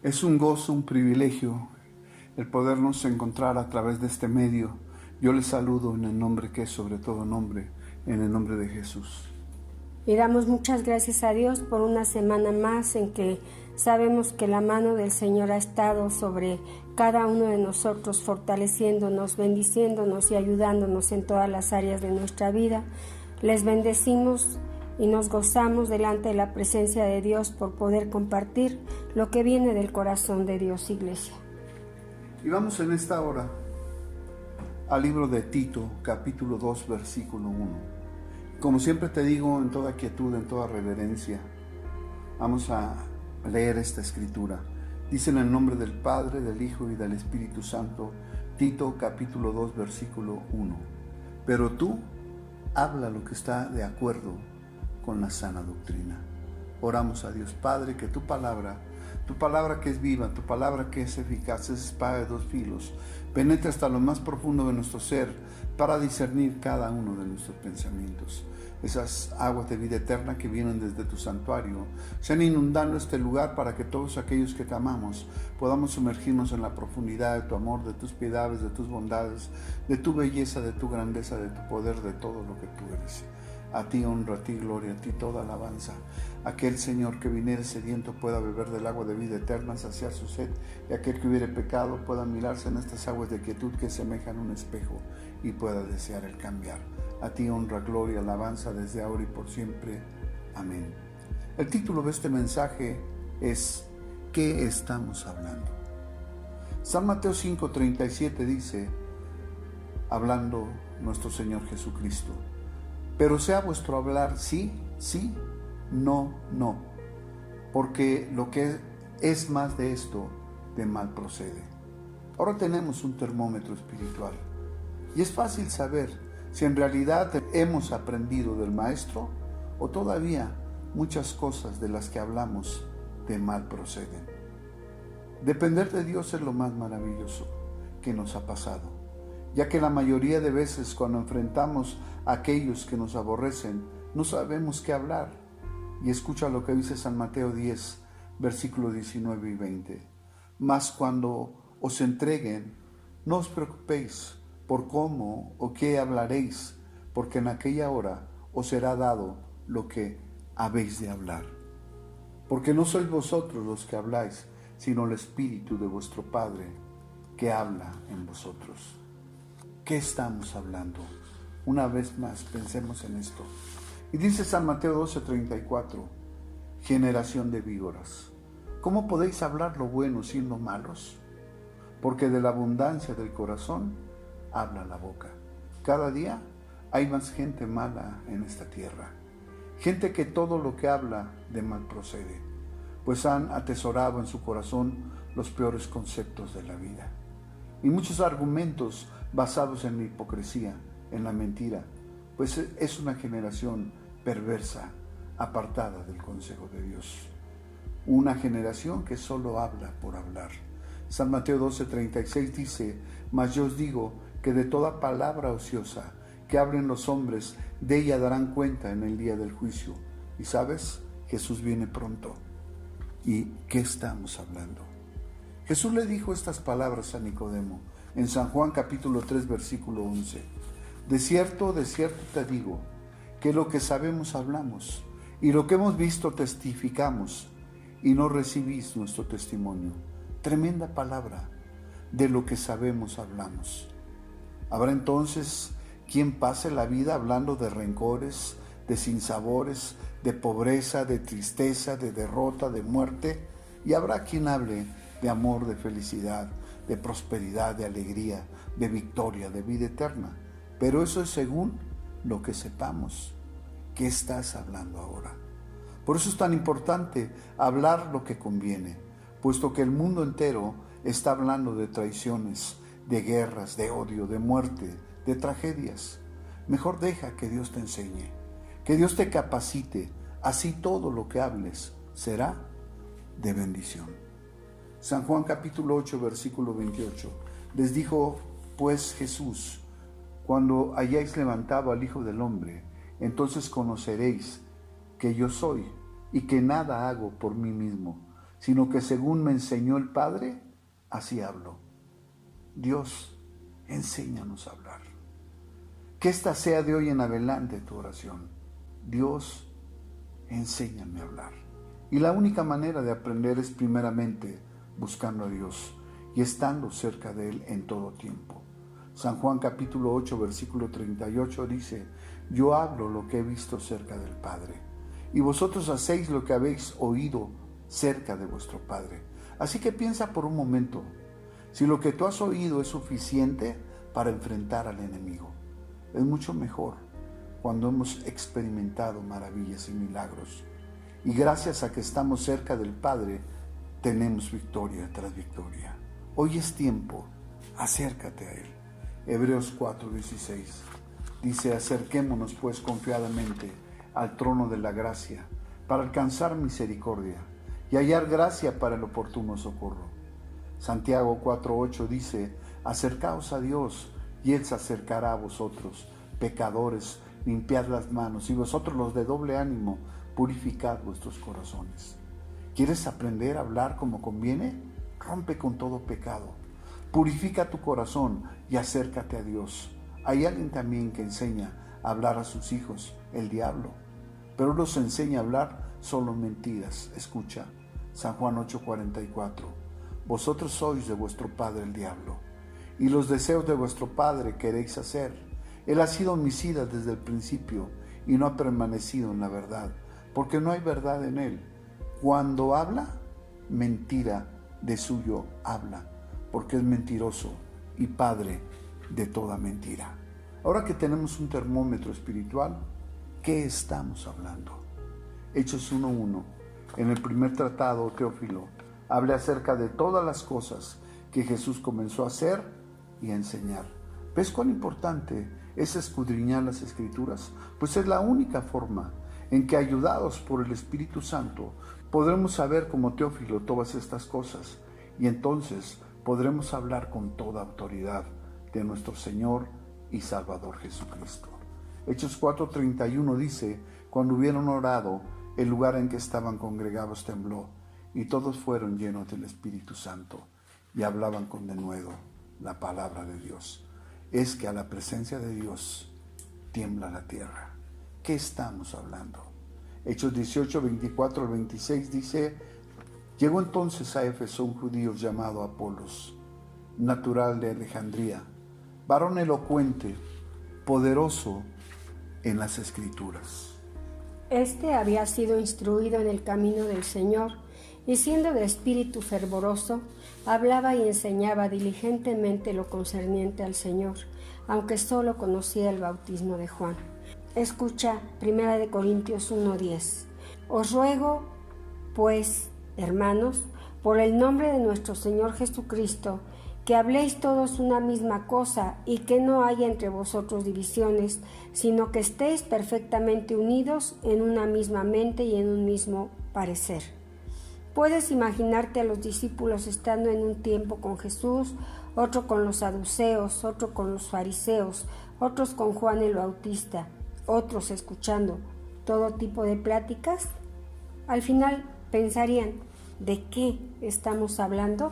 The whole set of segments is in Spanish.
Es un gozo, un privilegio el podernos encontrar a través de este medio. Yo les saludo en el nombre que es sobre todo nombre, en el nombre de Jesús. Y damos muchas gracias a Dios por una semana más en que sabemos que la mano del Señor ha estado sobre cada uno de nosotros, fortaleciéndonos, bendiciéndonos y ayudándonos en todas las áreas de nuestra vida. Les bendecimos y nos gozamos delante de la presencia de Dios por poder compartir lo que viene del corazón de Dios, iglesia. Y vamos en esta hora al libro de Tito, capítulo 2, versículo 1. Como siempre te digo, en toda quietud, en toda reverencia, vamos a leer esta escritura. Dice en el nombre del Padre, del Hijo y del Espíritu Santo, Tito capítulo 2, versículo 1. Pero tú habla lo que está de acuerdo con la sana doctrina. Oramos a Dios Padre, que tu palabra que es viva, tu palabra que es eficaz, es espada de dos filos, penetra hasta lo más profundo de nuestro ser para discernir cada uno de nuestros pensamientos. Esas aguas de vida eterna que vienen desde tu santuario sean inundando este lugar para que todos aquellos que te amamos podamos sumergirnos en la profundidad de tu amor, de tus piedades, de tus bondades, de tu belleza, de tu grandeza, de tu poder, de todo lo que tú eres. A ti honra, a ti gloria, a ti toda alabanza. Aquel Señor que viniere sediento pueda beber del agua de vida eterna, saciar su sed, y aquel que hubiere pecado pueda mirarse en estas aguas de quietud que semejan un espejo y pueda desear el cambiar. A ti honra, gloria, alabanza desde ahora y por siempre. Amén. El título de este mensaje es ¿qué estamos hablando? San Mateo 5:37 dice, hablando nuestro Señor Jesucristo: pero sea vuestro hablar sí, sí, no, no, porque lo que es más de esto, de mal procede. Ahora tenemos un termómetro espiritual y es fácil saber si en realidad hemos aprendido del Maestro o todavía muchas cosas de las que hablamos de mal proceden. Depender de Dios es lo más maravilloso que nos ha pasado, ya que la mayoría de veces cuando enfrentamos a aquellos que nos aborrecen, no sabemos qué hablar. Y escucha lo que dice San Mateo 10, versículos 19 y 20. Mas cuando os entreguen, no os preocupéis por cómo o qué hablaréis, porque en aquella hora os será dado lo que habéis de hablar. Porque no sois vosotros los que habláis, sino el Espíritu de vuestro Padre que habla en vosotros. ¿Qué estamos hablando? Una vez más, pensemos en esto. Y dice San Mateo 12:34, generación de víboras, ¿cómo podéis hablar lo bueno siendo malos? Porque de la abundancia del corazón habla la boca. Cada día hay más gente mala en esta tierra, gente que todo lo que habla de mal procede, pues han atesorado en su corazón los peores conceptos de la vida. Y muchos argumentos basados en la hipocresía, en la mentira, pues es una generación perversa, apartada del consejo de Dios. Una generación que solo habla por hablar. San Mateo 12:36 dice, mas yo os digo que de toda palabra ociosa que hablen los hombres, de ella darán cuenta en el día del juicio. Y sabes, Jesús viene pronto. ¿Y qué estamos hablando? Jesús le dijo estas palabras a Nicodemo en San Juan capítulo 3 versículo 11. De cierto te digo, que lo que sabemos hablamos, y lo que hemos visto testificamos, y no recibís nuestro testimonio. Tremenda palabra, de lo que sabemos hablamos. Habrá entonces quien pase la vida hablando de rencores, de sinsabores, de pobreza, de tristeza, de derrota, de muerte, y habrá quien hable de amor, de felicidad, de prosperidad, de alegría, de victoria, de vida eterna. Pero eso es según lo que sepamos. ¿Qué estás hablando ahora? Por eso es tan importante hablar lo que conviene, puesto que el mundo entero está hablando de traiciones, de guerras, de odio, de muerte, de tragedias. Mejor deja que Dios te enseñe, que Dios te capacite, así todo lo que hables será de bendición. San Juan capítulo 8, versículo 28. Les dijo pues Jesús: cuando hayáis levantado al Hijo del Hombre, entonces conoceréis que yo soy y que nada hago por mí mismo, sino que según me enseñó el Padre, así hablo. Dios, enséñanos a hablar. Que esta sea de hoy en adelante tu oración. Dios, enséñame a hablar. Y la única manera de aprender es primeramente buscando a Dios y estando cerca de Él en todo tiempo. San Juan capítulo 8, versículo 38 dice: yo hablo lo que he visto cerca del Padre, y vosotros hacéis lo que habéis oído cerca de vuestro Padre. Así que piensa por un momento, si lo que tú has oído es suficiente para enfrentar al enemigo. Es mucho mejor cuando hemos experimentado maravillas y milagros. Y gracias a que estamos cerca del Padre, tenemos victoria tras victoria. Hoy es tiempo, acércate a Él. Hebreos 4:16 dice: acerquémonos pues confiadamente al trono de la gracia, para alcanzar misericordia y hallar gracia para el oportuno socorro. Santiago 4:8 dice: acercaos a Dios, y Él se acercará a vosotros. Pecadores, limpiad las manos, y vosotros los de doble ánimo, purificad vuestros corazones. ¿Quieres aprender a hablar como conviene? Rompe con todo pecado. Purifica tu corazón y acércate a Dios. Hay alguien también que enseña a hablar a sus hijos, el diablo, pero los enseña a hablar solo mentiras. Escucha, San Juan 8:44. Vosotros sois de vuestro padre el diablo, y los deseos de vuestro padre queréis hacer. Él ha sido homicida desde el principio y no ha permanecido en la verdad, porque no hay verdad en él. Cuando habla, mentira de suyo habla, porque es mentiroso y padre de toda mentira. Ahora que tenemos un termómetro espiritual, ¿qué estamos hablando? Hechos 1:1. En el primer tratado, Teófilo, habla acerca de todas las cosas que Jesús comenzó a hacer y a enseñar. ¿Ves cuán importante es escudriñar las Escrituras? Pues es la única forma en que, ayudados por el Espíritu Santo, podremos saber como Teófilo todas estas cosas, y entonces podremos hablar con toda autoridad de nuestro Señor y Salvador Jesucristo. Hechos 4:31 dice: cuando hubieron orado, el lugar en que estaban congregados tembló, y todos fueron llenos del Espíritu Santo, y hablaban con denuedo la palabra de Dios. Es que a la presencia de Dios tiembla la tierra. ¿Qué estamos hablando? Hechos 18:24 al 26 dice: llegó entonces a Éfeso un judío llamado Apolos, natural de Alejandría, varón elocuente, poderoso en las Escrituras. Este había sido instruido en el camino del Señor, y siendo de espíritu fervoroso, hablaba y enseñaba diligentemente lo concerniente al Señor, aunque solo conocía el bautismo de Juan. Escucha 1 Corintios 1:10. Os ruego, pues, hermanos, por el nombre de nuestro Señor Jesucristo, que habléis todos una misma cosa y que no haya entre vosotros divisiones, sino que estéis perfectamente unidos en una misma mente y en un mismo parecer. Puedes imaginarte a los discípulos estando en un tiempo con Jesús, otro con los saduceos, otro con los fariseos, otros con Juan el Bautista, otros escuchando todo tipo de pláticas. Al final pensarían: ¿de qué estamos hablando?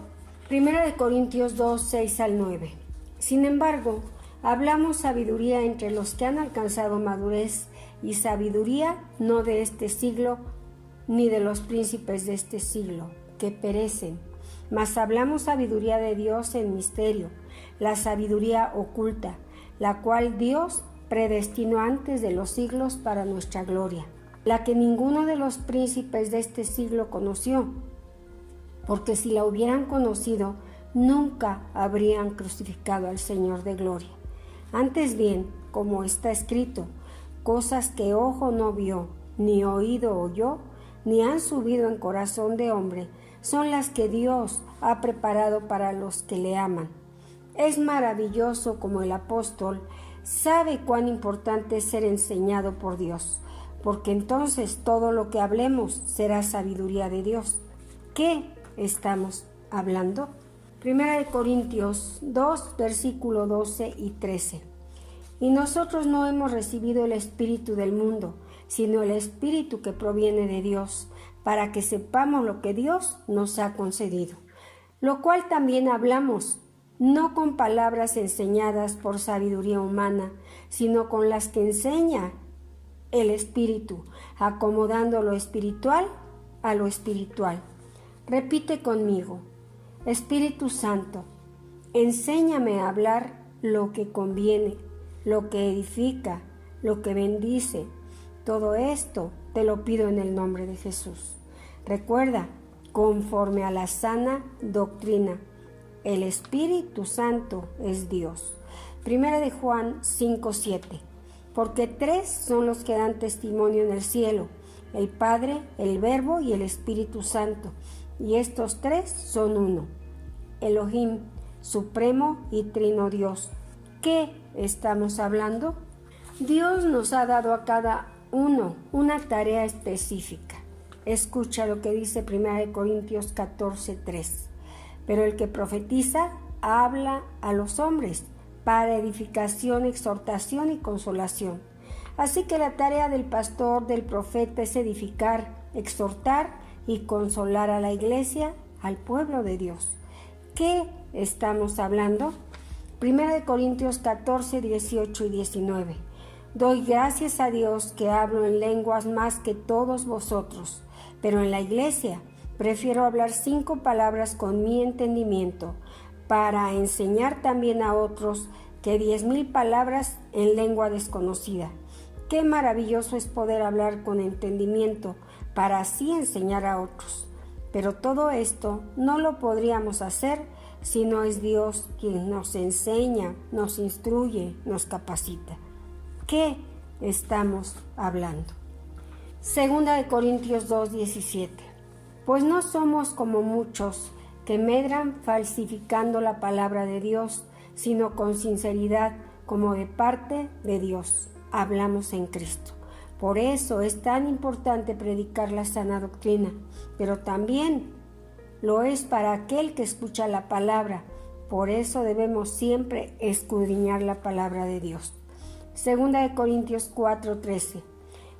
1 Corintios 2, 6 al 9. Sin embargo, hablamos sabiduría entre los que han alcanzado madurez, y sabiduría no de este siglo, ni de los príncipes de este siglo, que perecen. Mas hablamos sabiduría de Dios en misterio, la sabiduría oculta, la cual Dios predestinó antes de los siglos para nuestra gloria, la que ninguno de los príncipes de este siglo conoció, porque si la hubieran conocido, nunca habrían crucificado al Señor de gloria. Antes bien, como está escrito, cosas que ojo no vio, ni oído oyó, ni han subido en corazón de hombre, son las que Dios ha preparado para los que le aman. Es maravilloso como el apóstol sabe cuán importante es ser enseñado por Dios, porque entonces todo lo que hablemos será sabiduría de Dios. ¿Qué estamos hablando? 1 Corintios 2, versículo 12 y 13. Y nosotros no hemos recibido el espíritu del mundo, sino el espíritu que proviene de Dios, para que sepamos lo que Dios nos ha concedido, lo cual también hablamos, no con palabras enseñadas por sabiduría humana, sino con las que enseña el Espíritu, acomodando lo espiritual a lo espiritual. Repite conmigo: Espíritu Santo, enséñame a hablar lo que conviene, lo que edifica, lo que bendice. Todo esto te lo pido en el nombre de Jesús. Recuerda, conforme a la sana doctrina, el Espíritu Santo es Dios. Primera de Juan 5:7. Porque 3 son los que dan testimonio en el cielo: el Padre, el Verbo y el Espíritu Santo. Y estos 3 son uno. Elohim, Supremo y Trino Dios. ¿Qué estamos hablando? Dios nos ha dado a cada uno una tarea específica. Escucha lo que dice 1 Corintios 14:3. Pero el que profetiza habla a los hombres para edificación, exhortación y consolación. Así que la tarea del pastor, del profeta, es edificar, exhortar y consolar a la iglesia, al pueblo de Dios. ¿Qué estamos hablando? 1 Corintios 14, 18 y 19. Doy gracias a Dios que hablo en lenguas más que todos vosotros, pero en la iglesia prefiero hablar 5 palabras con mi entendimiento, para enseñar también a otros que 10,000 palabras en lengua desconocida. Qué maravilloso es poder hablar con entendimiento para así enseñar a otros. Pero todo esto no lo podríamos hacer si no es Dios quien nos enseña, nos instruye, nos capacita. ¿Qué estamos hablando? 2 Corintios 2:17. Pues no somos como muchos que medran falsificando la palabra de Dios, sino con sinceridad, como de parte de Dios, hablamos en Cristo. Por eso es tan importante predicar la sana doctrina, pero también lo es para aquel que escucha la palabra. Por eso debemos siempre escudriñar la palabra de Dios. 2 Corintios 4:13.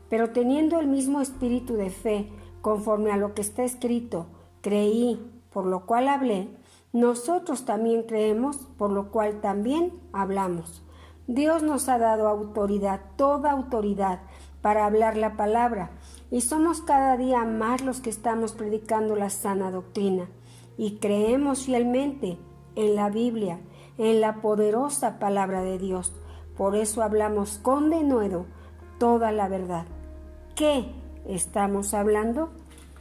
Pero teniendo el mismo espíritu de fe, conforme a lo que está escrito, creí, por lo cual hablé, nosotros también creemos, por lo cual también hablamos. Dios nos ha dado autoridad, toda autoridad, para hablar la palabra, y somos cada día más los que estamos predicando la sana doctrina, y creemos fielmente en la Biblia, en la poderosa palabra de Dios. Por eso hablamos con denuedo toda la verdad. ¿Qué estamos hablando?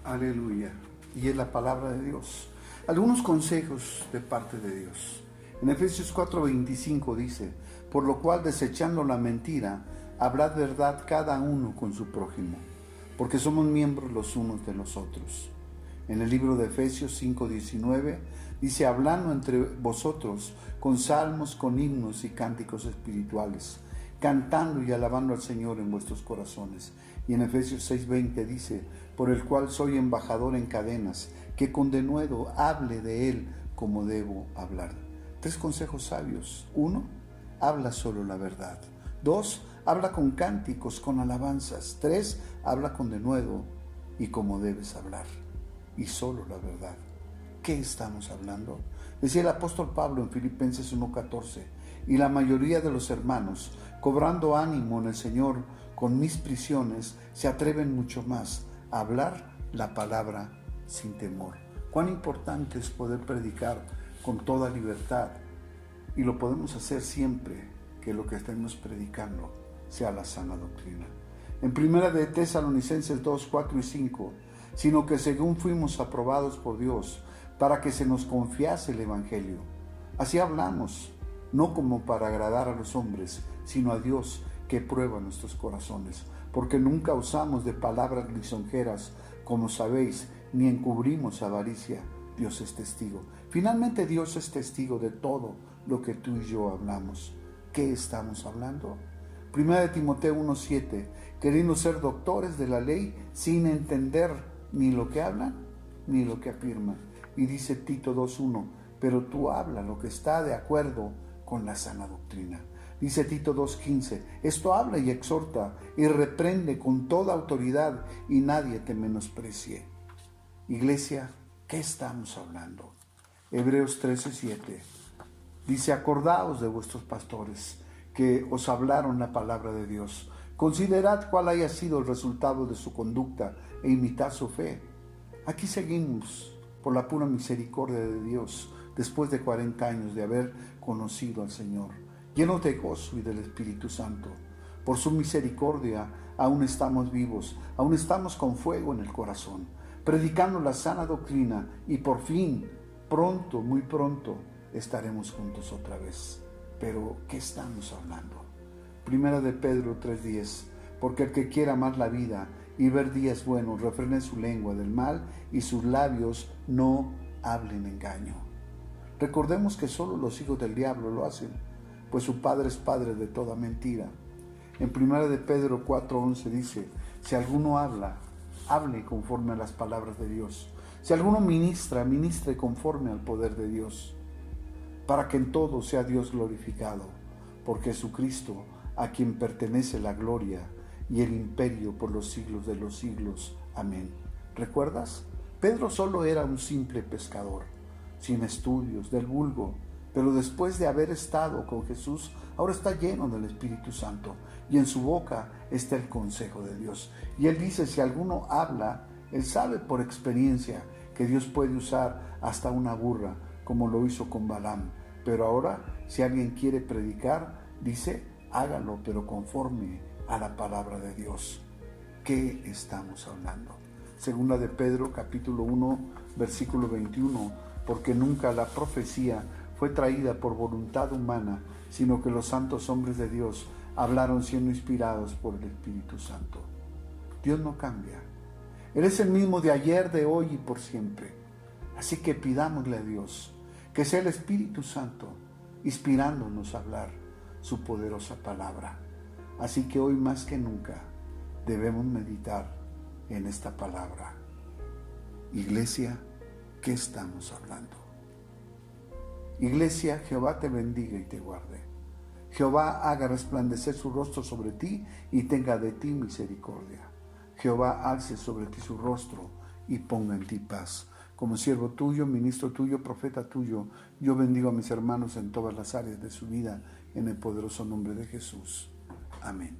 Aleluya. Y es la palabra de Dios. Algunos consejos de parte de Dios. En Efesios 4:25 dice: por lo cual, desechando la mentira, hablad verdad cada uno con su prójimo, porque somos miembros los unos de los otros. En el libro de Efesios 5:19 dice: hablando entre vosotros con salmos, con himnos y cánticos espirituales, cantando y alabando al Señor en vuestros corazones. Y en Efesios 6:20 dice: por el cual soy embajador en cadenas, que con denuedo hable de él como debo hablar. 3 consejos sabios. 1, habla solo la verdad. 2, habla con cánticos, con alabanzas. 3, habla con denuedo y como debes hablar. Y solo la verdad. ¿Qué estamos hablando? Decía el apóstol Pablo en Filipenses 1:14: y la mayoría de los hermanos, cobrando ánimo en el Señor con mis prisiones, se atreven mucho más a hablar la palabra sin temor. Cuán importante es poder predicar con toda libertad, y lo podemos hacer siempre que lo que estemos predicando sea la sana doctrina. En 1 de Tesalonicenses 2, 4 y 5, sino que según fuimos aprobados por Dios, para que se nos confiase el Evangelio. Así hablamos, no como para agradar a los hombres, sino a Dios que prueba nuestros corazones, porque nunca usamos de palabras lisonjeras, como sabéis, ni encubrimos avaricia. Dios es testigo. Finalmente, Dios es testigo de todo lo que tú y yo hablamos. ¿Qué estamos hablando? 1 de Timoteo 1:7, queriendo ser doctores de la ley sin entender ni lo que hablan ni lo que afirman. Y dice Tito 2:1, pero tú habla lo que está de acuerdo con la sana doctrina. Dice Tito 2:15, esto habla y exhorta y reprende con toda autoridad, y nadie te menosprecie. Iglesia, ¿qué estamos hablando? Hebreos 13:7 dice: acordaos de vuestros pastores que os hablaron la palabra de Dios. Considerad cuál haya sido el resultado de su conducta e imitad su fe. Aquí seguimos por la pura misericordia de Dios, después de 40 años de haber conocido al Señor, llenos de gozo y del Espíritu Santo. Por su misericordia aún estamos vivos, aún estamos con fuego en el corazón, predicando la sana doctrina, y por fin, pronto, muy pronto, estaremos juntos otra vez. Pero, ¿qué estamos hablando? Primera de Pedro 3:10: porque el que quiera amar la vida y ver días buenos, refrene su lengua del mal y sus labios no hablen engaño. Recordemos que solo los hijos del diablo lo hacen, pues su padre es padre de toda mentira. En primera de Pedro 4:11 dice: si alguno habla, hable conforme a las palabras de Dios. Si alguno ministra, ministre conforme al poder de Dios, para que en todo sea Dios glorificado, por Jesucristo, a quien pertenece la gloria y el imperio por los siglos de los siglos. Amén. ¿Recuerdas? Pedro solo era un simple pescador, sin estudios, del vulgo, pero después de haber estado con Jesús, ahora está lleno del Espíritu Santo, y en su boca está el consejo de Dios. Y él dice: si alguno habla, él sabe por experiencia que Dios puede usar hasta una burra, como lo hizo con Balaam. Pero ahora, si alguien quiere predicar, dice, hágalo, pero conforme a la palabra de Dios. ¿Qué estamos hablando? Segunda de Pedro, capítulo 1, versículo 21: porque nunca la profecía fue traída por voluntad humana, sino que los santos hombres de Dios hablaron siendo inspirados por el Espíritu Santo. Dios no cambia. Él es el mismo de ayer, de hoy y por siempre. Así que pidámosle a Dios que sea el Espíritu Santo inspirándonos a hablar su poderosa palabra. Así que hoy más que nunca debemos meditar en esta palabra. Iglesia, ¿qué estamos hablando? Iglesia, Jehová te bendiga y te guarde. Jehová haga resplandecer su rostro sobre ti y tenga de ti misericordia. Jehová alce sobre ti su rostro y ponga en ti paz. Como siervo tuyo, ministro tuyo, profeta tuyo, yo bendigo a mis hermanos en todas las áreas de su vida, en el poderoso nombre de Jesús. Amén.